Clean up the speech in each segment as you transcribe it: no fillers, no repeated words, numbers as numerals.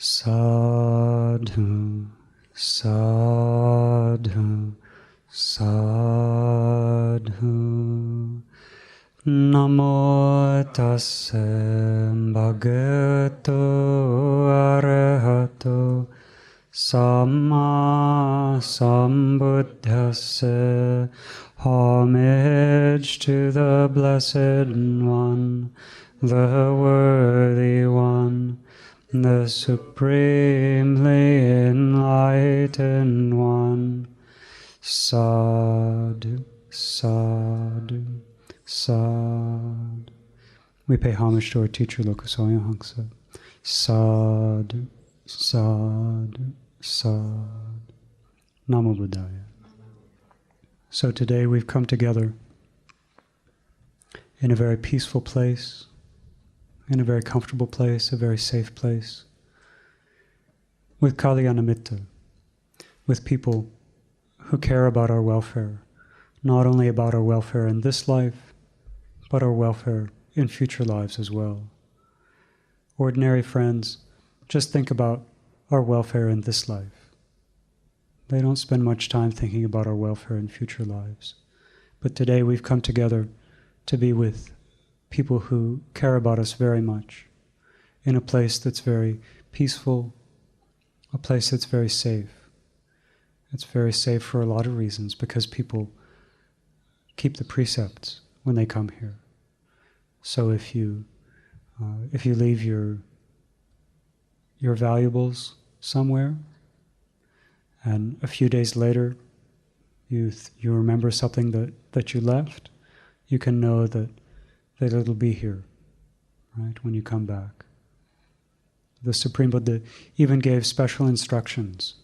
Sadhu, sadhu, sadhu. Namo tassa bhagavato arahato samma sambuddhassa. Homage to the Blessed One, the Worthy One, the Supremely Enlightened One. Sadhu, sadhu, sadhu. We pay homage to our teacher, Lokasoya Hamsa. Sadhu, sadhu, sadhu. Namo Buddhaya. So today we've come together in a very peaceful place, in a very comfortable place, a very safe place, with Kalyanamitta, with people who care about our welfare, not only about our welfare in this life, but our welfare in future lives as well. Ordinary friends just think about our welfare in this life. They don't spend much time thinking about our welfare in future lives. But today we've come together to be with people who care about us very much, in a place that's very peaceful, a place that's very safe. It's very safe for a lot of reasons, because people keep the precepts when they come here. So if you leave your valuables somewhere, and a few days later you remember something that you left, you can know that it'll be here, right, when you come back. The Supreme Buddha even gave special instructions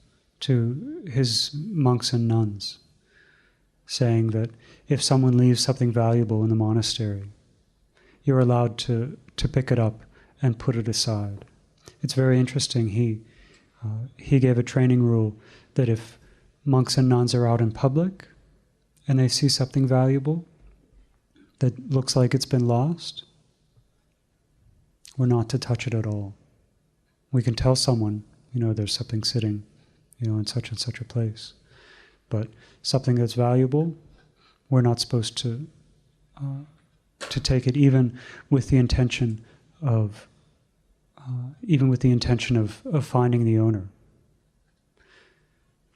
to his monks and nuns, saying that if someone leaves something valuable in the monastery, you're allowed to pick it up and put it aside. It's very interesting. He gave a training rule that if monks and nuns are out in public and they see something valuable that looks like it's been lost, we're not to touch it at all. We can tell someone, there's something sitting, in such and such a place. But something that's valuable, we're not supposed to take it, even with the intention of finding the owner.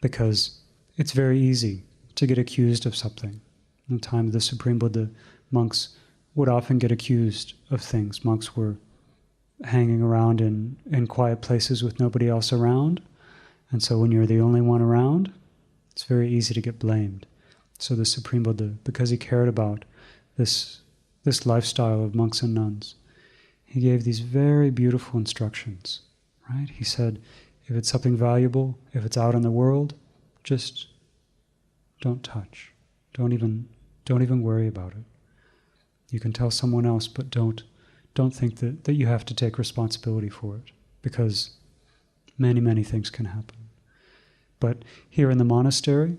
Because it's very easy to get accused of something. In the time of the Supreme Buddha, monks would often get accused of things. Monks were hanging around in quiet places with nobody else around, and so when you're the only one around, it's very easy to get blamed. So the Supreme Buddha, because he cared about this lifestyle of monks and nuns, he gave these very beautiful instructions, right? He said, if it's something valuable, if it's out in the world, just don't touch. Don't even worry about it. You can tell someone else, but don't think that you have to take responsibility for it, because many, many things can happen. But here in the monastery,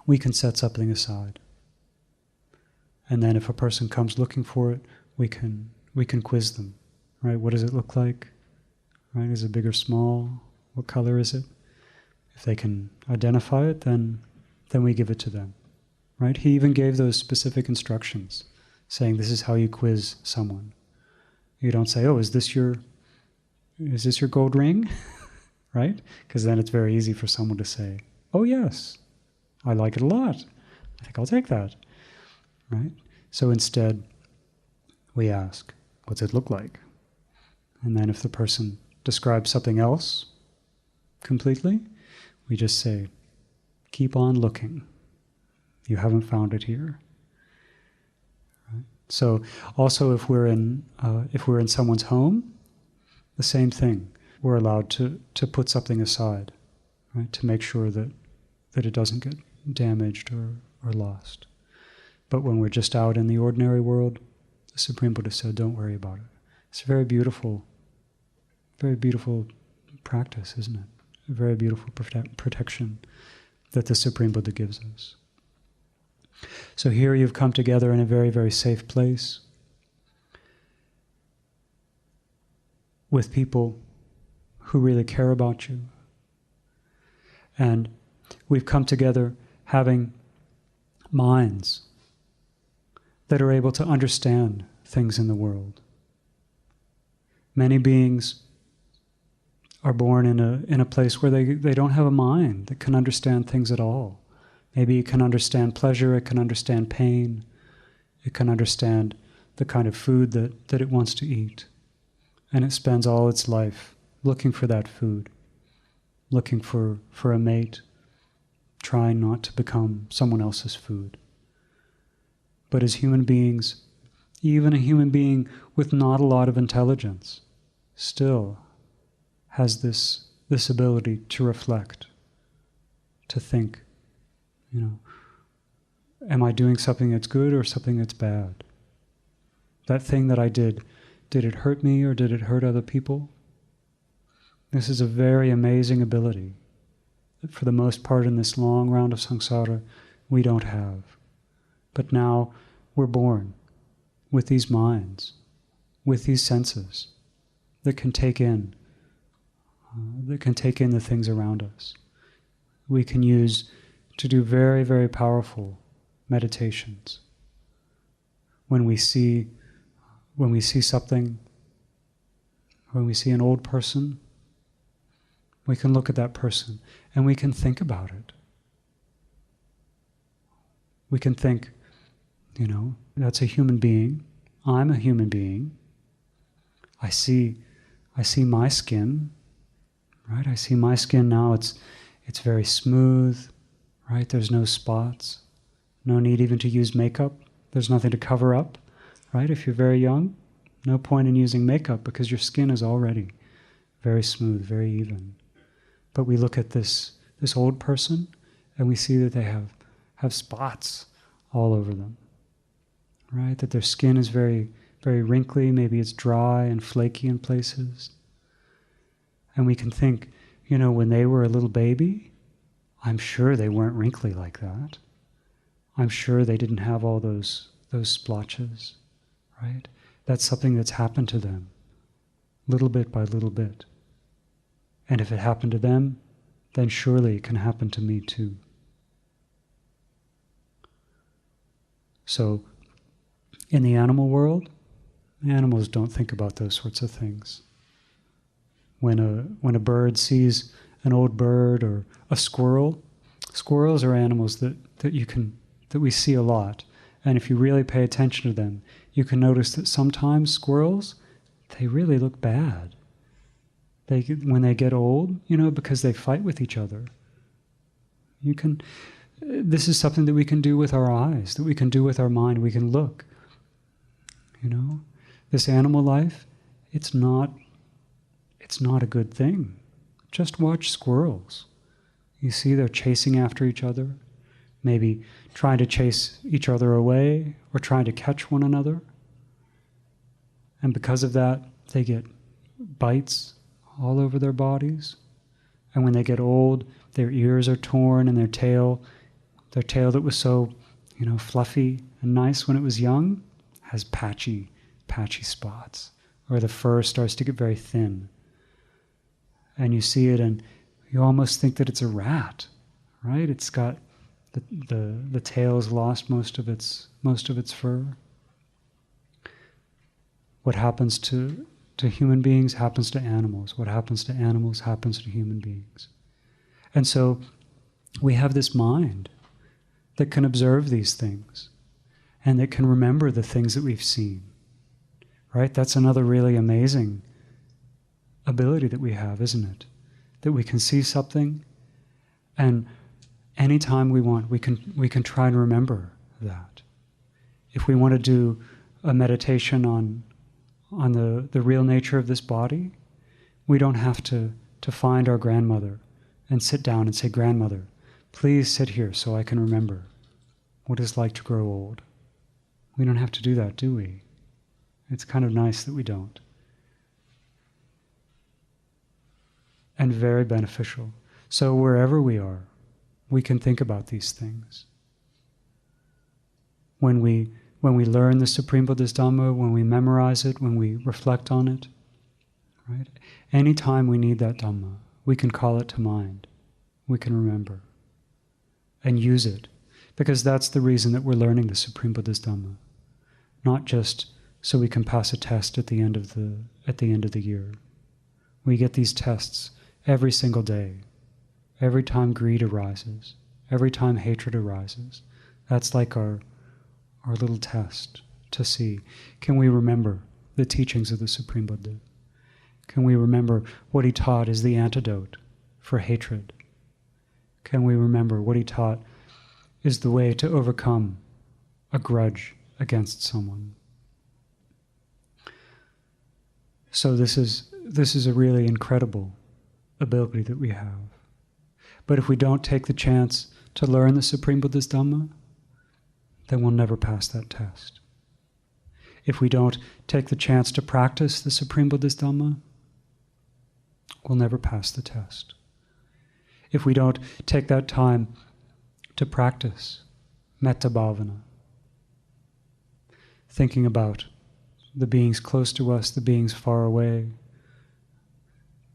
we can set something aside. And then if a person comes looking for it, we can quiz them, right? What does it look like? Right? Is it big or small? What color is it? If they can identify it, then we give it to them, right? He even gave those specific instructions, saying this is how you quiz someone. You don't say, "Oh, is this your gold ring?" Right? Because then it's very easy for someone to say, "Oh yes, I like it a lot. I think I'll take that." Right? So instead, we ask, "What's it look like?" And then if the person describes something else completely, we just say, "Keep on looking. You haven't found it here." Right? So also if we're in someone's home, the same thing. We're allowed to put something aside, right, to make sure that it doesn't get damaged or lost. But when we're just out in the ordinary world, the Supreme Buddha said, don't worry about it. It's a very beautiful practice, isn't it? A very beautiful protection that the Supreme Buddha gives us. So here you've come together in a very, very safe place with people who really care about you. And we've come together having minds that are able to understand things in the world. Many beings are born in a place where they don't have a mind that can understand things at all. Maybe it can understand pleasure, it can understand pain, it can understand the kind of food that it wants to eat. And it spends all its life looking for that food, looking for a mate, trying not to become someone else's food. But as human beings, even a human being with not a lot of intelligence still has this ability to reflect, to think, am I doing something that's good or something that's bad? That thing that I did it hurt me or did it hurt other people? This is a very amazing ability that for the most part in this long round of samsara we don't have. But now we're born with these minds, with these senses that can take in the things around us. We can use to do very, very powerful meditations. When we see something, when we see an old person, we can look at that person and we can think about it. We can think, that's a human being. I'm a human being. I see my skin, right? I see my skin now. It's very smooth, right? There's no spots. No need even to use makeup. There's nothing to cover up, right? If you're very young, no point in using makeup because your skin is already very smooth, very even. But we look at this old person and we see that they have spots all over them, right? That their skin is very, very wrinkly, maybe it's dry and flaky in places. And we can think, when they were a little baby, I'm sure they weren't wrinkly like that. I'm sure they didn't have all those splotches, right? That's something that's happened to them, little bit by little bit. And if it happened to them, then surely it can happen to me too. So, in the animal world, animals don't think about those sorts of things. When a bird sees an old bird or a squirrel, squirrels are animals that we see a lot. And if you really pay attention to them, you can notice that sometimes squirrels, they really look bad. When they get old, because they fight with each other. This is something that we can do with our eyes, that we can do with our mind. We can look. This animal life, it's not a good thing. Just watch squirrels. You see they're chasing after each other, maybe trying to chase each other away or trying to catch one another. And because of that, they get bites all over their bodies. And when they get old, their ears are torn and their tail that was so, fluffy and nice when it was young, has patchy spots. Or the fur starts to get very thin. And you see it and you almost think that it's a rat, right? It's got the tail's lost most of its fur. What happens to human beings happens to animals. What happens to animals happens to human beings. And so we have this mind that can observe these things and that can remember the things that we've seen, right? That's another really amazing ability that we have, isn't it? That we can see something and anytime we want, we can try and remember that. If we want to do a meditation on the real nature of this body, we don't have to find our grandmother and sit down and say, "Grandmother, please sit here so I can remember what it's like to grow old." We don't have to do that, do we? It's kind of nice that we don't. And very beneficial. So wherever we are, we can think about these things. When we learn the Supreme Buddha's Dhamma, when we memorize it, when we reflect on it, right? Anytime we need that Dhamma, we can call it to mind. We can remember and use it, because that's the reason that we're learning the Supreme Buddha's Dhamma, not just so we can pass a test at the end of the year. We get these tests every single day, every time greed arises, every time hatred arises. That's like our little test to see, can we remember the teachings of the Supreme Buddha? Can we remember what he taught is the antidote for hatred? Can we remember what he taught is the way to overcome a grudge against someone? So this is a really incredible ability that we have. But if we don't take the chance to learn the Supreme Buddha's Dhamma, then we'll never pass that test. If we don't take the chance to practice the Supreme Buddha's Dhamma, we'll never pass the test. If we don't take that time to practice metta bhavana, thinking about the beings close to us, the beings far away,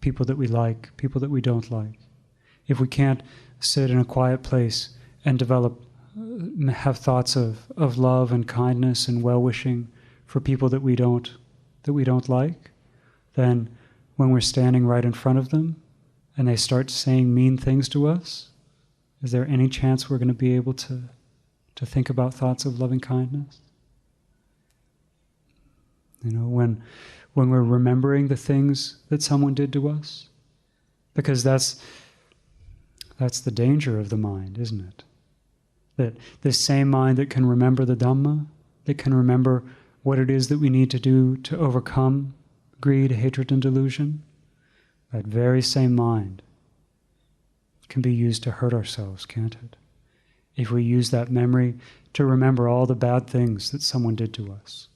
people that we like, people that we don't like. If we can't sit in a quiet place and have thoughts of love and kindness and well-wishing for people that we don't like, then when we're standing right in front of them and they start saying mean things to us, is there any chance we're going to be able to think about thoughts of loving kindness? When we're remembering the things that someone did to us, because that's the danger of the mind, isn't it? That this same mind that can remember the Dhamma, that can remember what it is that we need to do to overcome greed, hatred, and delusion, that very same mind can be used to hurt ourselves, can't it? If we use that memory to remember all the bad things that someone did to us.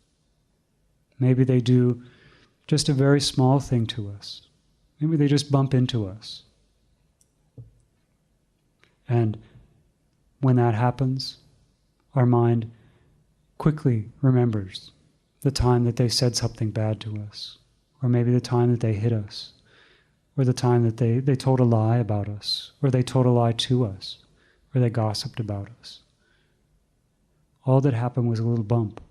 Maybe they do just a very small thing to us. Maybe they just bump into us. And when that happens, our mind quickly remembers the time that they said something bad to us, or maybe the time that they hit us, or the time that they told a lie about us, or they told a lie to us, or they gossiped about us. All that happened was a little bump.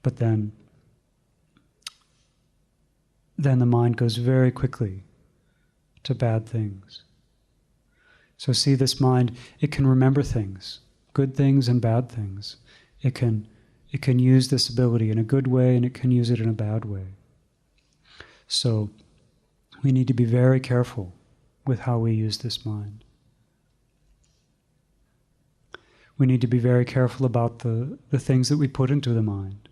But then the mind goes very quickly to bad things. So see, this mind, it can remember things, good things and bad things. It can use this ability in a good way, and it can use it in a bad way. So we need to be very careful with how we use this mind. We need to be very careful about the things that we put into the mind.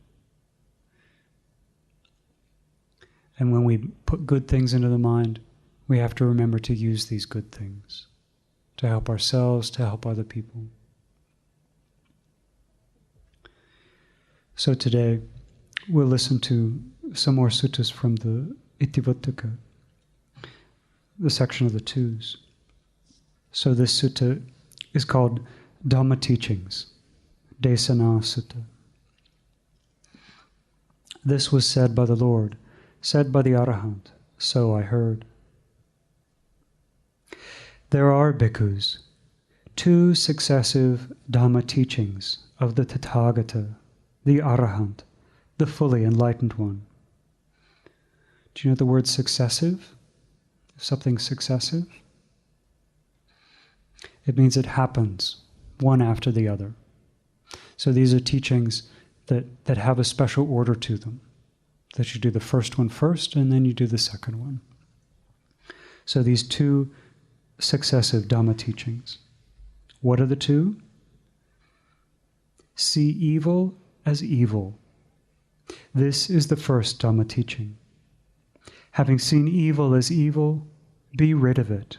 And when we put good things into the mind, we have to remember to use these good things to help ourselves, to help other people. So today, we'll listen to some more suttas from the Itivuttaka, the section of the twos. So this sutta is called Dhamma Teachings, Desana Sutta. This was said by the Lord, said by the Arahant, so I heard. There are, bhikkhus, two successive Dhamma teachings of the Tathagata, the Arahant, the fully enlightened one. Do you know the word successive? Something successive? It means it happens one after the other. So these are teachings that have a special order to them, that you do the first one first and then you do the second one. So these two successive Dhamma teachings. What are the two? See evil as evil. This is the first Dhamma teaching. Having seen evil as evil, be rid of it.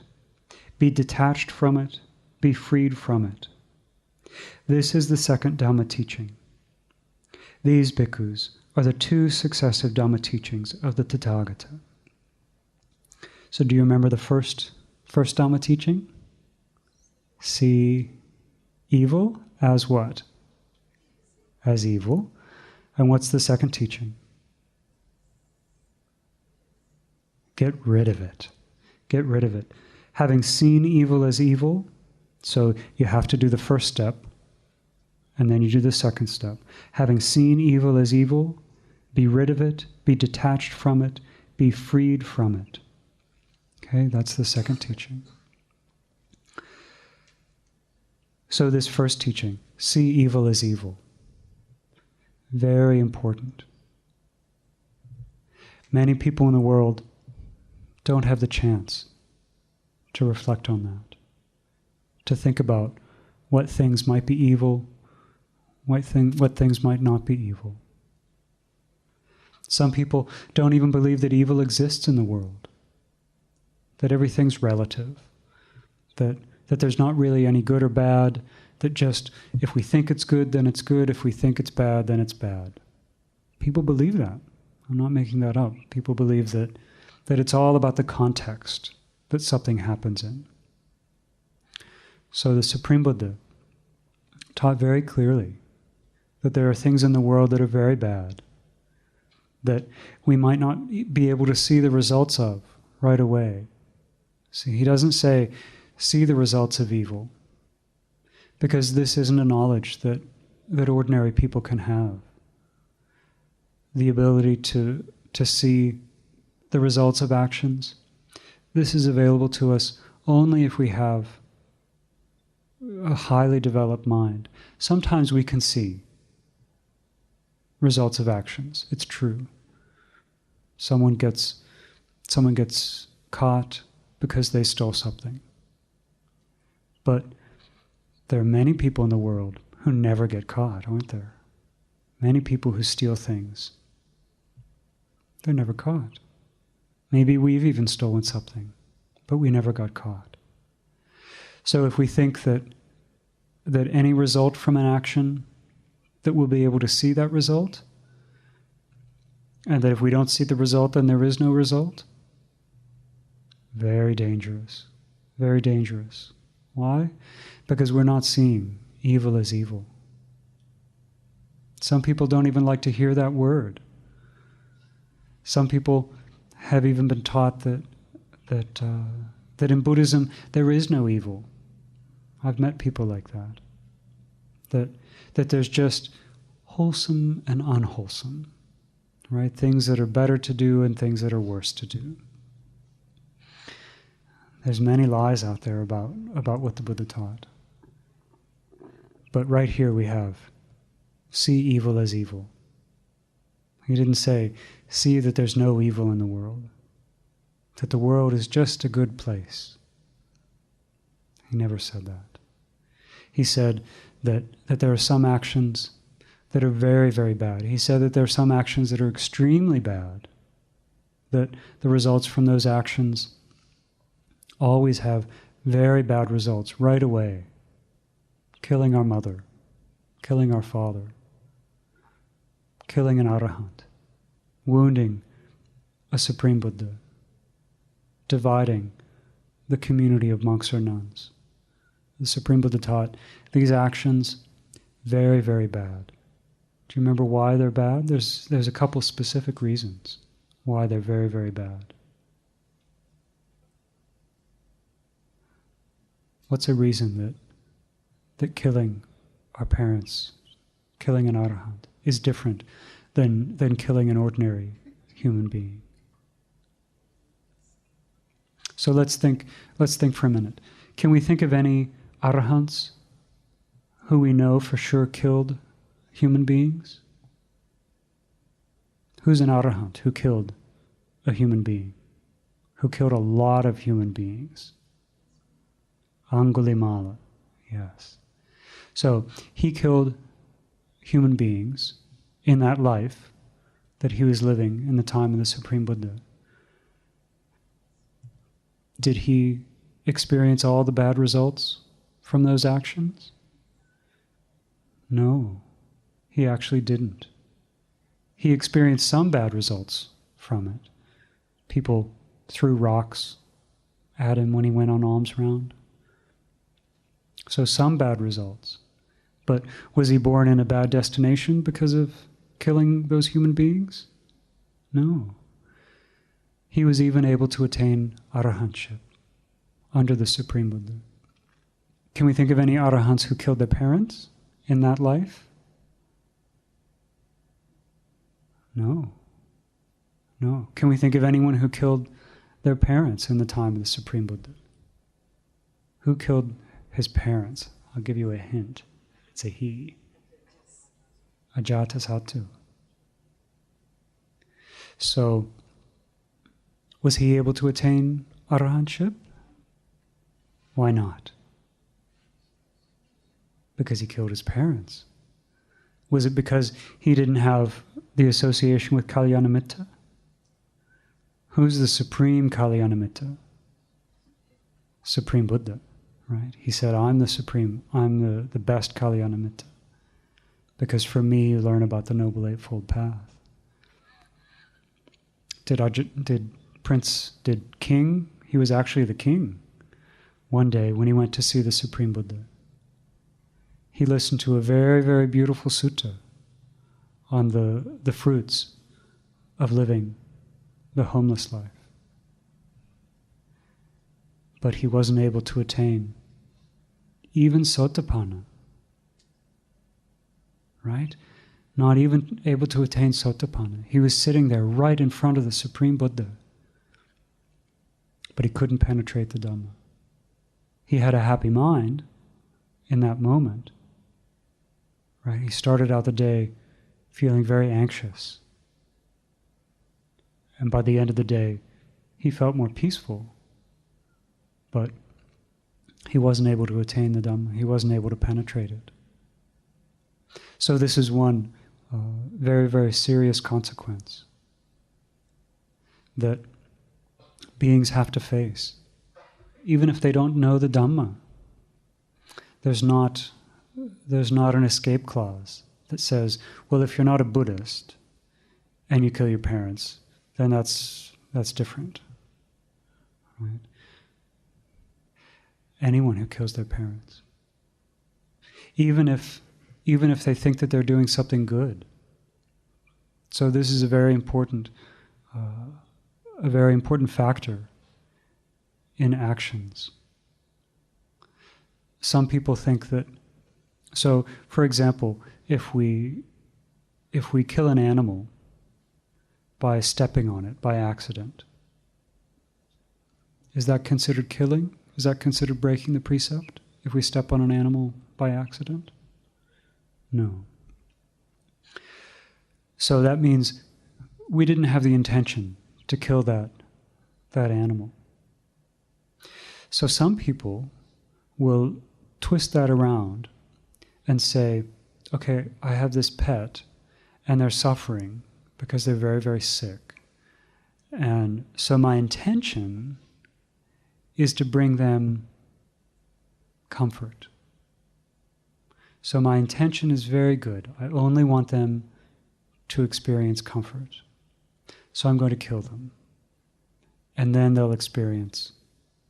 Be detached from it. Be freed from it. This is the second Dhamma teaching. These bhikkhus are the two successive Dhamma teachings of the Tathagata. So do you remember the first Dhamma teaching? See evil as what? As evil. And what's the second teaching? Get rid of it. Get rid of it. Having seen evil as evil, so you have to do the first step, and then you do the second step. Having seen evil as evil, be rid of it, be detached from it, be freed from it. Okay, that's the second teaching. So this first teaching, see evil as evil. Very important. Many people in the world don't have the chance to reflect on that, to think about what things might be evil, what things might not be evil. Some people don't even believe that evil exists in the world, that everything's relative, that there's not really any good or bad, that just if we think it's good, then it's good, if we think it's bad, then it's bad. People believe that. I'm not making that up. People believe that it's all about the context that something happens in. So the Supreme Buddha taught very clearly that there are things in the world that are very bad, that we might not be able to see the results of right away. See, he doesn't say, see the results of evil, because this isn't a knowledge that ordinary people can have. The ability to see the results of actions, this is available to us only if we have a highly developed mind. Sometimes we can see results of actions. It's true. Someone gets caught because they stole something. But there are many people in the world who never get caught, aren't there? Many people who steal things. They're never caught. Maybe we've even stolen something, but we never got caught. So if we think that any result from an action, that we'll be able to see that result, and that if we don't see the result, then there is no result, very dangerous. Very dangerous. Why? Because we're not seeing evil as evil. Some people don't even like to hear that word. Some people have even been taught that in Buddhism there is no evil. I've met people like that. That there's just wholesome and unwholesome, right? Things that are better to do and things that are worse to do. There's many lies out there about what the Buddha taught. But right here we have, see evil as evil. He didn't say, see that there's no evil in the world, that the world is just a good place. He never said that. He said that there are some actions that are very, very bad. He said that there are some actions that are extremely bad, that the results from those actions always have very bad results right away. Killing our mother, killing our father, killing an arahant, wounding a Supreme Buddha, dividing the community of monks or nuns. The Supreme Buddha taught these actions, very, very bad. Do you remember why they're bad? There's a couple specific reasons why they're very, very bad. What's a reason that killing our parents, killing an arahant, is different than killing an ordinary human being? So let's think for a minute. Can we think of any arahants who we know for sure killed human beings? Who's an arahant who killed a human being? Who killed a lot of human beings? Angulimala, yes. So he killed human beings in that life that he was living in the time of the Supreme Buddha. Did he experience all the bad results from those actions? No, he actually didn't. He experienced some bad results from it. People threw rocks at him when he went on alms round. So some bad results. But was he born in a bad destination because of killing those human beings? No. he was even able to attain arahantship under the Supreme Buddha. Can we think of any arahants who killed their parents in that life? No. No. Can we think of anyone who killed their parents in the time of the Supreme Buddha? Who killed his parents? I'll give you a hint. It's a he. Ajatasattu. So, was he able to attain arahantship? Why not? Because he killed his parents. Was it because he didn't have the association with Kalyanamitta? Who's the supreme Kalyanamitta? Supreme Buddha, right? He said, I'm the supreme, I'm the best Kalyanamitta. Because for me, you learn about the Noble Eightfold Path. Did King, he was actually the king. One day when he went to see the Supreme Buddha, he listened to a very, very beautiful sutta on the fruits of living the homeless life. But he wasn't able to attain even Sotapanna. Right? Not even able to attain Sotapanna. He was sitting there right in front of the Supreme Buddha, but he couldn't penetrate the Dhamma. He had a happy mind in that moment. Right? He started out the day feeling very anxious. And by the end of the day, he felt more peaceful. But he wasn't able to attain the Dhamma. He wasn't able to penetrate it. So this is one very, very serious consequence that beings have to face. Even if they don't know the Dhamma, there's not an escape clause that says, well, if you're not a Buddhist and you kill your parents, then that's different. Right? Anyone who kills their parents, even if they think that they're doing something good. So this is a very important factor in actions. Some people think that, so for example, if we kill an animal by stepping on it by accident, is that considered killing? Is that considered breaking the precept if we step on an animal by accident? No. So that means we didn't have the intention to kill that animal. So some people will twist that around and say, okay, I have this pet and they're suffering because they're very, very sick. And so my intention is to bring them comfort. So my intention is very good. I only want them to experience comfort. So I'm going to kill them. And then they'll experience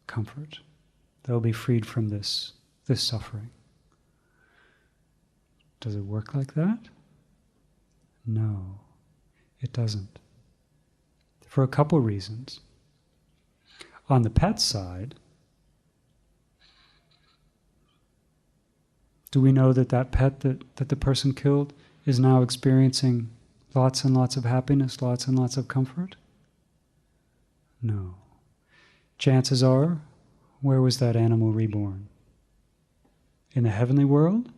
comfort. They'll be freed from this suffering. Does it work like that? No, it doesn't. For a couple reasons. On the pet side, do we know that pet that the person killed is now experiencing lots and lots of happiness, lots and lots of comfort? No. Chances are, where was that animal reborn? In the heavenly world?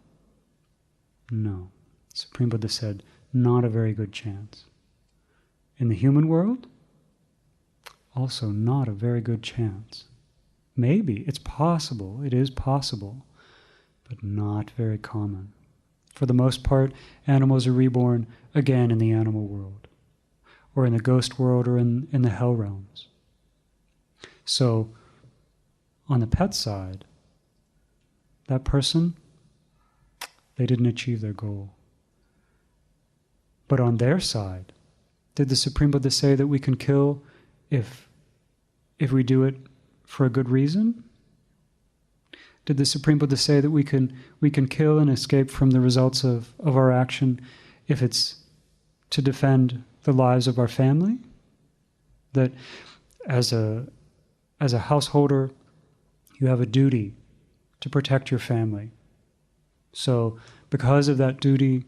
No. Supreme Buddha said, not a very good chance. In the human world? Also not a very good chance. Maybe, it's possible, it is possible, but not very common. For the most part, animals are reborn again in the animal world, or in the ghost world, or in the hell realms. So, on the pet side, that person, they didn't achieve their goal. But on their side, did the Supreme Buddha say that we can kill if we do it for a good reason? Did the Supreme Buddha say that we can kill and escape from the results of our action if it's to defend the lives of our family? That as a householder, you have a duty to protect your family. So because of that duty,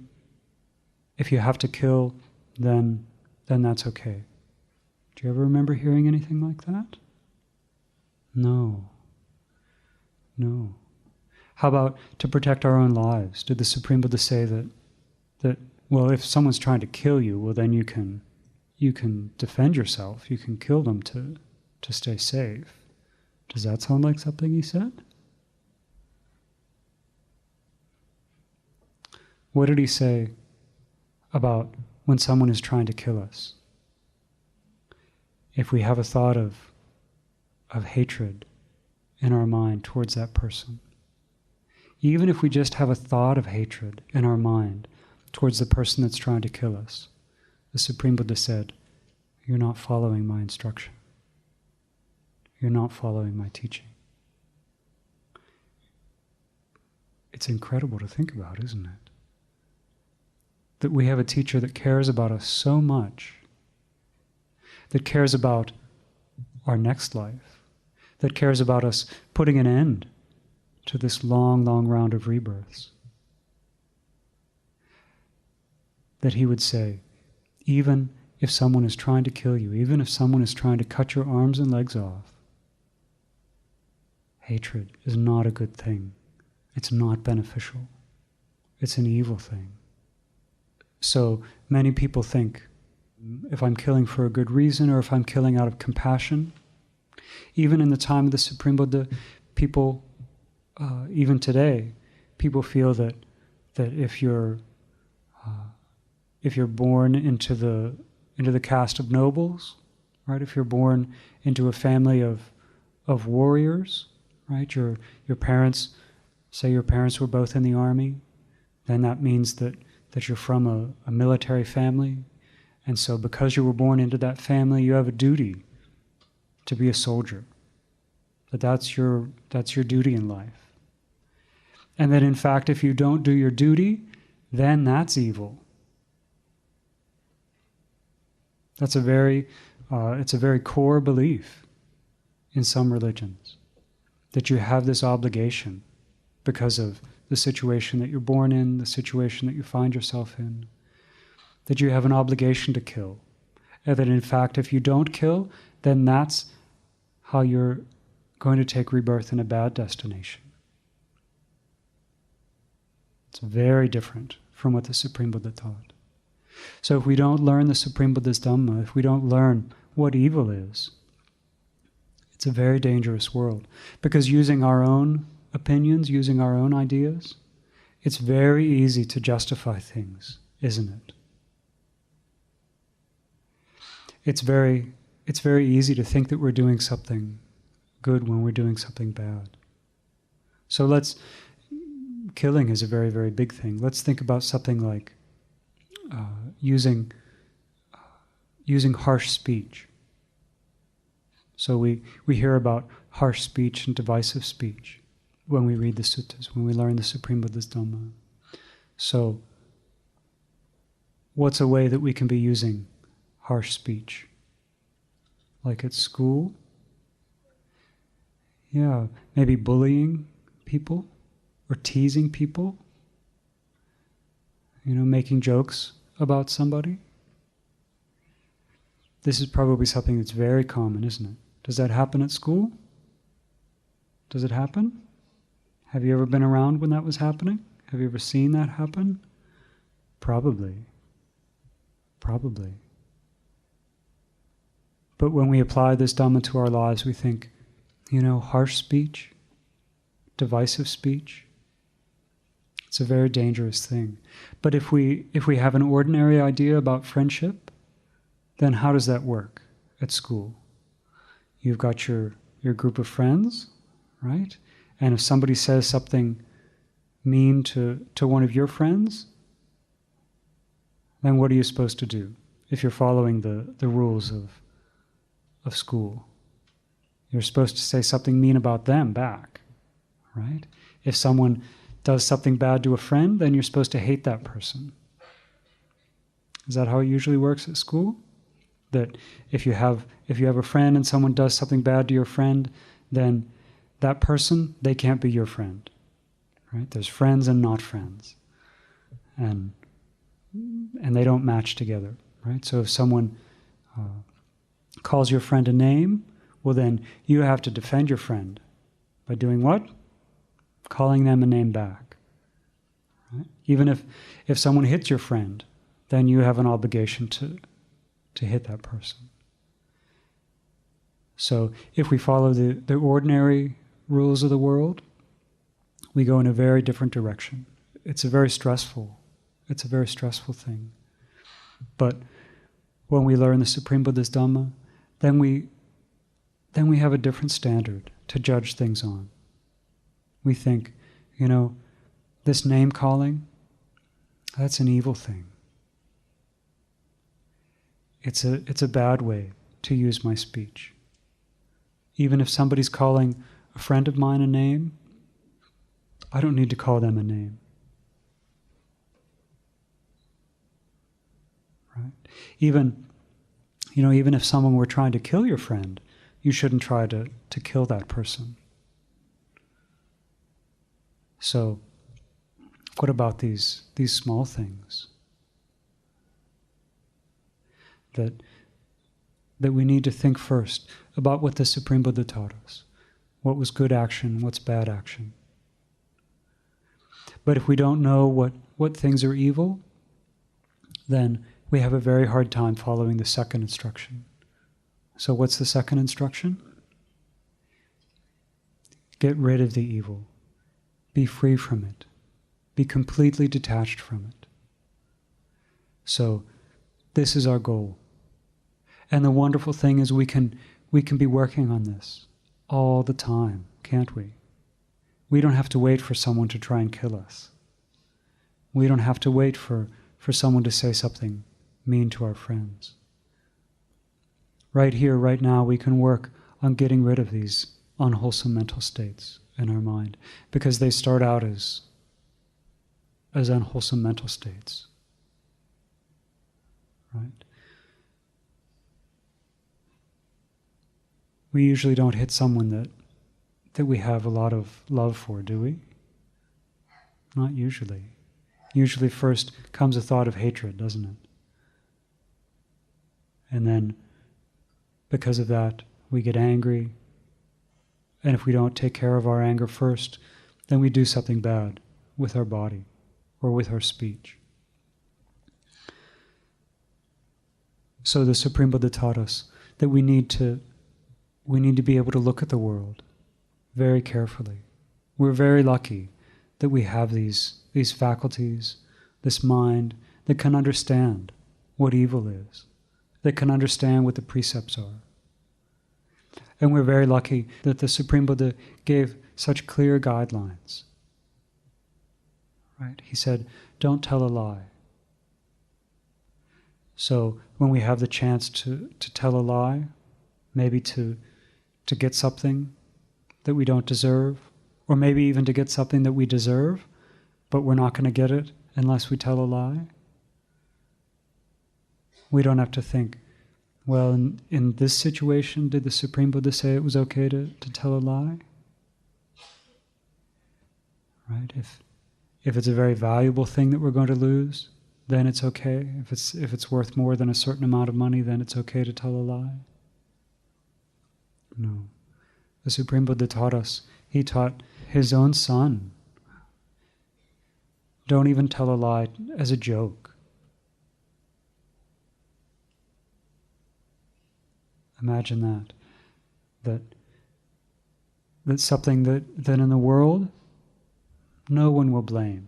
if you have to kill, then that's okay. Do you ever remember hearing anything like that? No. How about to protect our own lives? Did the Supreme Buddha say that well, if someone's trying to kill you, well, then you can defend yourself. You can kill them to stay safe. Does that sound like something he said? What did he say about when someone is trying to kill us? If we have a thought of hatred in our mind towards that person, even if we just have a thought of hatred in our mind towards the person that's trying to kill us, the Supreme Buddha said, "You're not following my instruction. You're not following my teaching." It's incredible to think about, isn't it? That we have a teacher that cares about us so much, that cares about our next life, that cares about us putting an end to this long, long round of rebirths. That he would say, even if someone is trying to kill you, even if someone is trying to cut your arms and legs off, hatred is not a good thing. It's not beneficial. It's an evil thing. So many people think, if I'm killing for a good reason or if I'm killing out of compassion, even in the time of the Supreme Buddha, people, even today, people feel that if you're born into the caste of nobles, right? If you're born into a family of warriors, right? Your parents, say your parents were both in the army, then that means that you're from a military family. And so because you were born into that family, you have a duty to be a soldier. That's your duty in life. And that in fact, if you don't do your duty, then that's evil. That's it's a very core belief in some religions, that you have this obligation because of the situation that you're born in, the situation that you find yourself in, that you have an obligation to kill. And that in fact, if you don't kill, then that's how you're going to take rebirth in a bad destination. It's very different from what the Supreme Buddha taught. So if we don't learn the Supreme Buddha's Dhamma, if we don't learn what evil is, it's a very dangerous world. Because using our own opinions, using our own ideas, it's very easy to justify things, isn't it? It's very easy to think that we're doing something good when we're doing something bad. So killing is a very, very big thing. Let's think about something like using harsh speech. So we hear about harsh speech and divisive speech when we read the suttas, when we learn the Supreme Buddha's Dhamma. So what's a way that we can be using harsh speech? Like at school? Yeah, maybe bullying people or teasing people. Making jokes about somebody. This is probably something that's very common, isn't it? Does that happen at school? Does it happen? Have you ever been around when that was happening? Have you ever seen that happen? Probably. But when we apply this Dhamma to our lives, we think, harsh speech, divisive speech, it's a very dangerous thing. But if we have an ordinary idea about friendship, then how does that work at school? You've got your group of friends, right? And if somebody says something mean to one of your friends, then what are you supposed to do if you're following the rules of school? You're supposed to say something mean about them back, right? If someone does something bad to a friend, then you're supposed to hate that person. Is that how it usually works at school? That if you have a friend and someone does something bad to your friend, then that person, they can't be your friend. Right? There's friends and not friends. And they don't match together. Right? So if someone calls your friend a name, well then you have to defend your friend by doing what? Calling them a name back. Right? Even if someone hits your friend, then you have an obligation to hit that person. So if we follow the ordinary rules of the world, we go in a very different direction. It's a very stressful thing. But when we learn the Supreme Buddha's Dhamma, then we have a different standard to judge things on. We think, this name calling, that's an evil thing. It's a bad way to use my speech. Even if somebody's calling a friend of mine a name, I don't need to call them a name. Right? Even if someone were trying to kill your friend, you shouldn't try to kill that person. So, what about these small things? That we need to think first about what the Supreme Buddha taught us. What was good action, what's bad action. But if we don't know what things are evil, then we have a very hard time following the second instruction. So what's the second instruction? Get rid of the evil. Be free from it. Be completely detached from it. So this is our goal. And the wonderful thing is we can be working on this all the time, can't we? We don't have to wait for someone to try and kill us. We don't have to wait for someone to say something mean to our friends. Right here, right now, we can work on getting rid of these unwholesome mental states in our mind, because they start out as unwholesome mental states. Right? We usually don't hit someone that we have a lot of love for, do we? Not usually. Usually first comes a thought of hatred, doesn't it? And then, because of that, we get angry. And if we don't take care of our anger first, then we do something bad with our body or with our speech. So the Supreme Buddha taught us that we need to be able to look at the world very carefully. We're very lucky that we have these faculties, this mind that can understand what evil is, that can understand what the precepts are. And we're very lucky that the Supreme Buddha gave such clear guidelines. Right? He said, don't tell a lie. So when we have the chance to tell a lie, maybe to get something that we don't deserve, or maybe even to get something that we deserve, but we're not going to get it unless we tell a lie, we don't have to think, well, in this situation, did the Supreme Buddha say it was okay to tell a lie? Right? If it's a very valuable thing that we're going to lose, then it's okay. If it's worth more than a certain amount of money, then it's okay to tell a lie. No. The Supreme Buddha taught us. He taught his own son, don't even tell a lie as a joke. Imagine that's something that in the world no one will blame.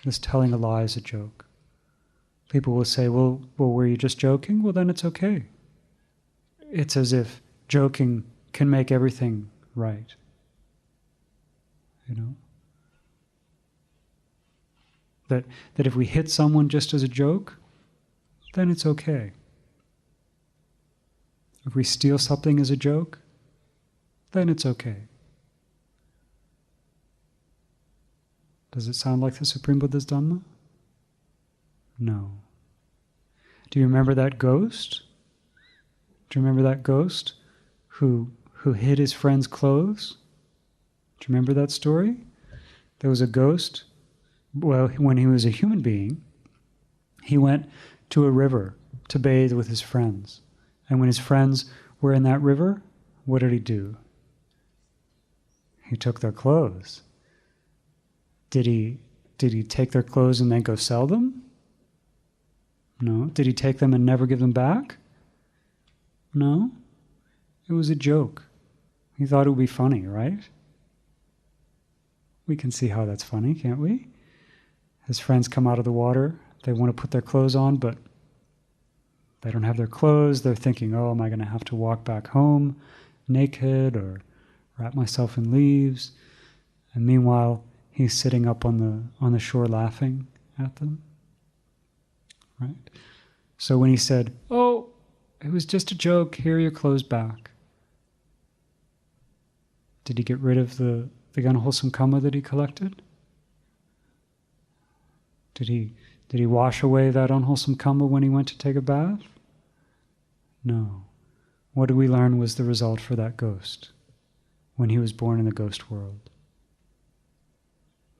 This telling a lie is a joke. People will say, well, were you just joking? Well, then it's okay. It's as if joking can make everything right. That if we hit someone just as a joke, then it's okay. If we steal something as a joke, then it's okay. Does it sound like the Supreme Buddha's Dhamma? No. Do you remember that ghost? Do you remember that ghost who hid his friend's clothes? Do you remember that story? There was a ghost. Well, when he was a human being, he went to a river to bathe with his friends. And when his friends were in that river, what did he do? He took their clothes. Did he take their clothes and then go sell them? No. Did he take them and never give them back? No. It was a joke. He thought it would be funny, right? We can see how that's funny, can't we? His friends come out of the water. They want to put their clothes on, but they don't have their clothes. They're thinking, oh, am I going to have to walk back home naked or wrap myself in leaves? And meanwhile, he's sitting up on the shore laughing at them. Right? So when he said, oh, it was just a joke, here are your clothes back. Did he get rid of the unwholesome karma that he collected? Did he wash away that unwholesome karma when he went to take a bath? No. What did we learn was the result for that ghost when he was born in the ghost world?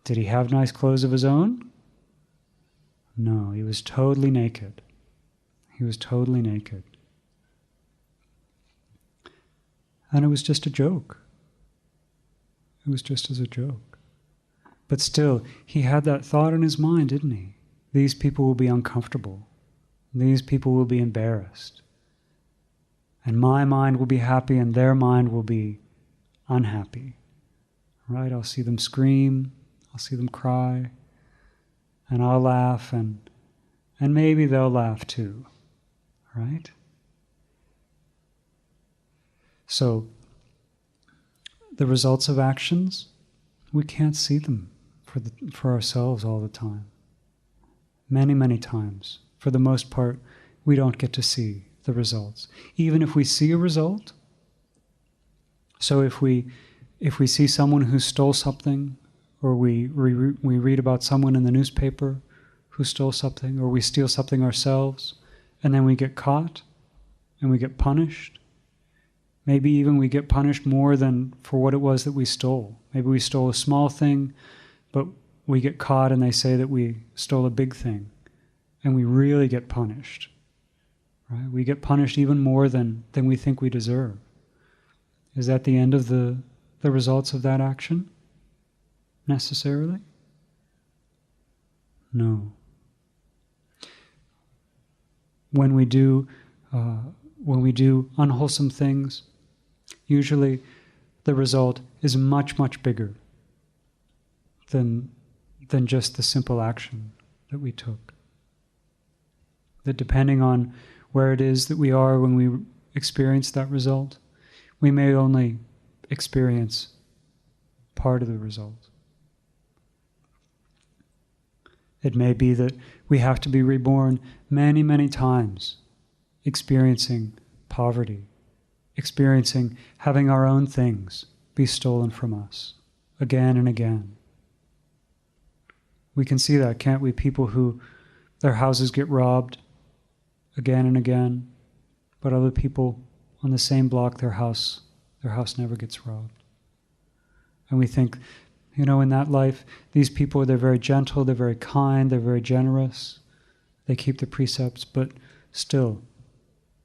Did he have nice clothes of his own? No, he was totally naked. He was totally naked. And it was just a joke. It was just as a joke. But still, he had that thought in his mind, didn't he? These people will be uncomfortable. These people will be embarrassed. And my mind will be happy and their mind will be unhappy. Right? I'll see them scream. I'll see them cry. And I'll laugh and maybe they'll laugh too. Right? So, the results of actions, we can't see them for ourselves all the time. Many, many times. For the most part, we don't get to see the results. Even if we see a result, so if we see someone who stole something, or we read about someone in the newspaper who stole something, or we steal something ourselves, and then we get caught, and we get punished. Maybe even we get punished more than for what it was that we stole. Maybe we stole a small thing, but we get caught and they say that we stole a big thing, and we really get punished. Right? We get punished even more than we think we deserve. Is that the end of the results of that action? Necessarily? No. When we do unwholesome things, usually the result is much, much bigger than just the simple action that we took. That depending on where it is that we are when we experience that result, we may only experience part of the result. It may be that we have to be reborn many, many times, experiencing poverty, experiencing having our own things be stolen from us again and again. We can see that, can't we? People who their houses get robbed again and again, but other people on the same block, their house never gets robbed. And we think, in that life, these people, they're very gentle, they're very kind, they're very generous, they keep the precepts, but still,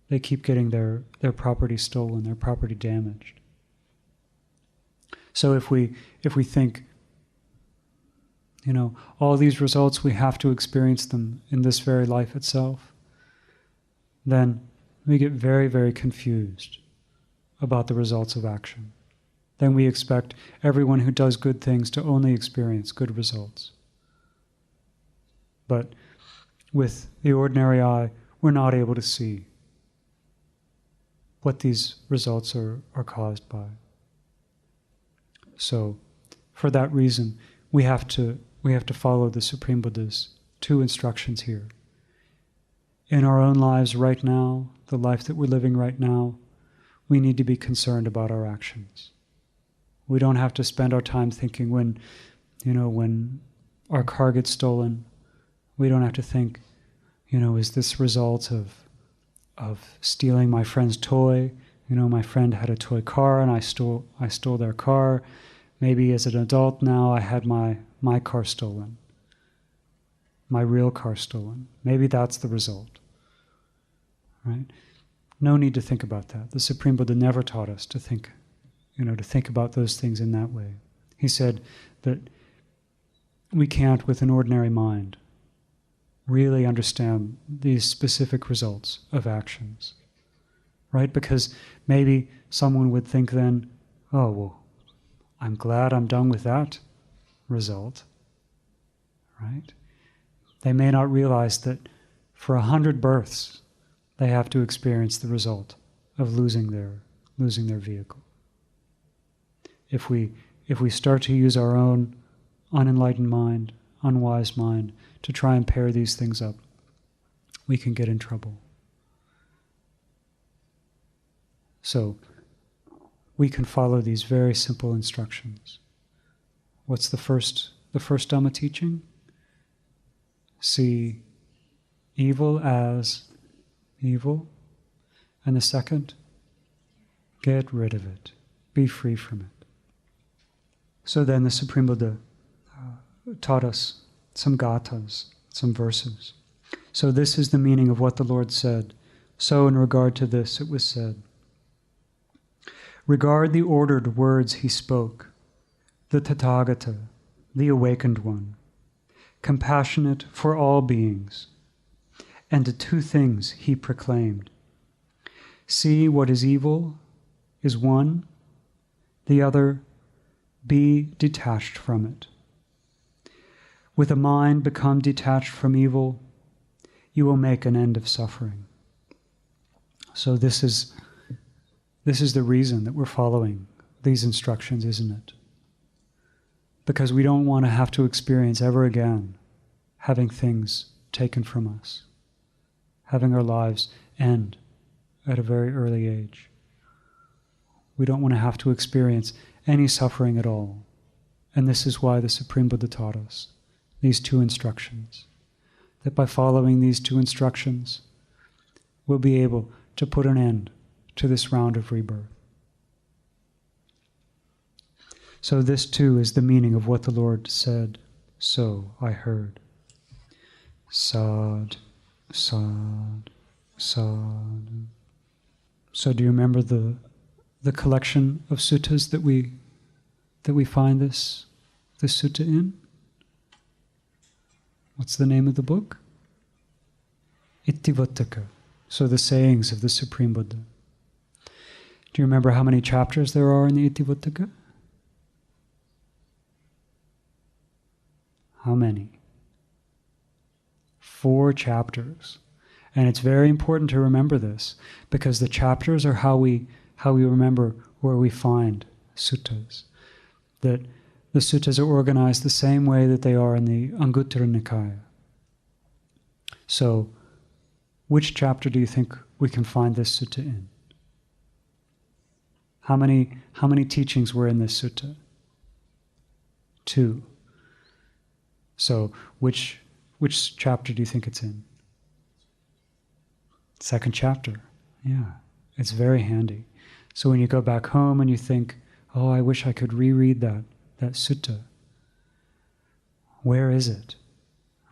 they keep getting their property stolen, their property damaged. So if we think, all these results, we have to experience them in this very life itself, then we get very, very confused about the results of action. Then we expect everyone who does good things to only experience good results. But with the ordinary eye, we're not able to see what these results are caused by. So, for that reason, we have to follow the Supreme Buddha's two instructions here. In our own lives right now, the life that we're living right now, we need to be concerned about our actions. We don't have to spend our time thinking when our car gets stolen, we don't have to think, Is this a result of stealing my friend's toy? My friend had a toy car and I stole their car. Maybe as an adult now I had my car stolen, my real car stolen. Maybe that's the result, right? No need to think about that. The Supreme Buddha never taught us to think about those things in that way. He said that we can't, with an ordinary mind, really understand these specific results of actions, right? Because maybe someone would think then, oh, well, I'm glad I'm done with that result, right? They may not realize that for 100 births, they have to experience the result of losing their vehicle. If we start to use our own unenlightened mind, unwise mind, to try and pair these things up, we can get in trouble. So, we can follow these very simple instructions. What's the first Dhamma teaching? See evil as evil. And the second, get rid of it. Be free from it. So then the Supreme Buddha taught us some gathas, some verses. So this is the meaning of what the Lord said. So in regard to this it was said, regard the ordered words he spoke, the Tathagata, the awakened one, compassionate for all beings, and the two things he proclaimed. See what is evil is one, the other, be detached from it. With a mind become detached from evil, you will make an end of suffering. So this is the reason that we're following these instructions, isn't it? Because we don't want to have to experience ever again having things taken from us, having our lives end at a very early age. We don't want to have to experience any suffering at all. And this is why the Supreme Buddha taught us these two instructions. That by following these two instructions, we'll be able to put an end to this round of rebirth. So this too is the meaning of what the Lord said. So I heard. Sad, sad, sad. So do you remember the collection of suttas that we find this sutta in? What's the name of the book? Itivuttaka. So the sayings of the Supreme Buddha. Do you remember how many chapters there are in the Itivuttaka? How many? 4 chapters. And it's very important to remember this, because the chapters are how we remember where we find suttas. That the suttas are organized the same way that they are in the Anguttara Nikaya. So, which chapter do you think we can find this sutta in? How many teachings were in this sutta? 2. So, which chapter do you think it's in? 2nd chapter. Yeah, it's very handy. So when you go back home and you think, oh, I wish I could reread that sutta, where is it?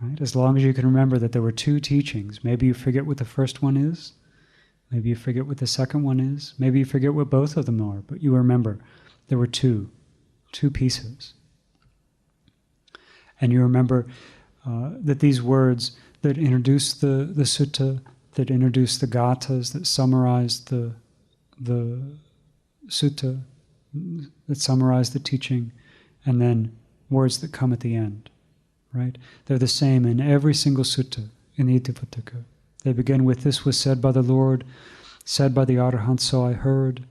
Right? As long as you can remember that there were 2 teachings. Maybe you forget what the first one is. Maybe you forget what the second one is. Maybe you forget what both of them are. But you remember there were 2 pieces. And you remember that these words that introduce the sutta, that introduce the gathas, that summarize the sutta, that summarize the teaching, and then words that come at the end, right? They're the same in every single sutta in the Itivuttaka. They begin with, this was said by the Lord, said by the Arahant, so I heard.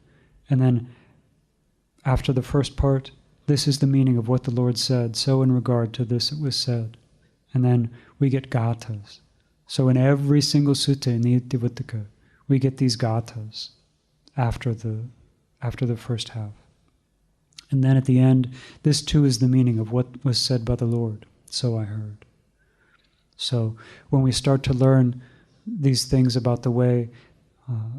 And then after the first part, this is the meaning of what the Lord said, so in regard to this it was said. And then we get gathas. So in every single sutta in the Itivuttaka, we get these gathas after the first half. And then at the end, this too is the meaning of what was said by the Lord, so I heard. So when we start to learn these things about the way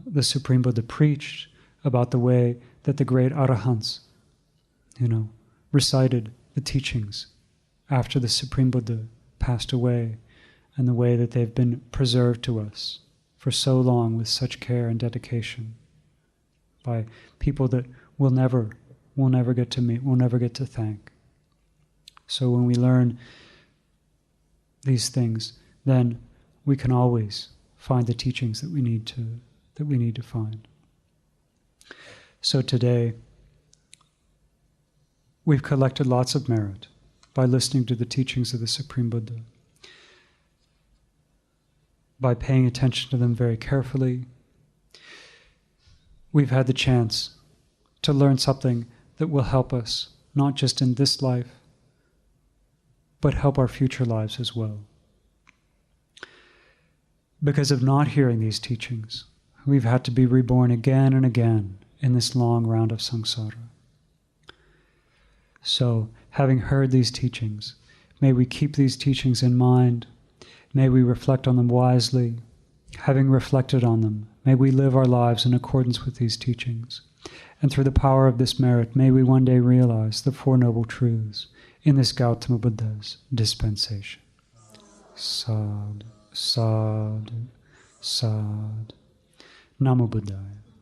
the Supreme Buddha preached, about the way that the great Arahants, recited the teachings after the Supreme Buddha passed away, and the way that they've been preserved to us for so long with such care and dedication by people that we'll never get to meet, we'll never get to thank. So when we learn these things, then we can always find the teachings that we need to find. So today, we've collected lots of merit by listening to the teachings of the Supreme Buddha, by paying attention to them very carefully. We've had the chance to learn something that will help us, not just in this life, but help our future lives as well. Because of not hearing these teachings, we've had to be reborn again and again in this long round of samsara. So, having heard these teachings, may we keep these teachings in mind. May we reflect on them wisely. Having reflected on them, may we live our lives in accordance with these teachings. And through the power of this merit, may we one day realize the Four Noble Truths in this Gautama Buddha's dispensation. Sadhu, sadhu, sadhu. Namo Buddhaya.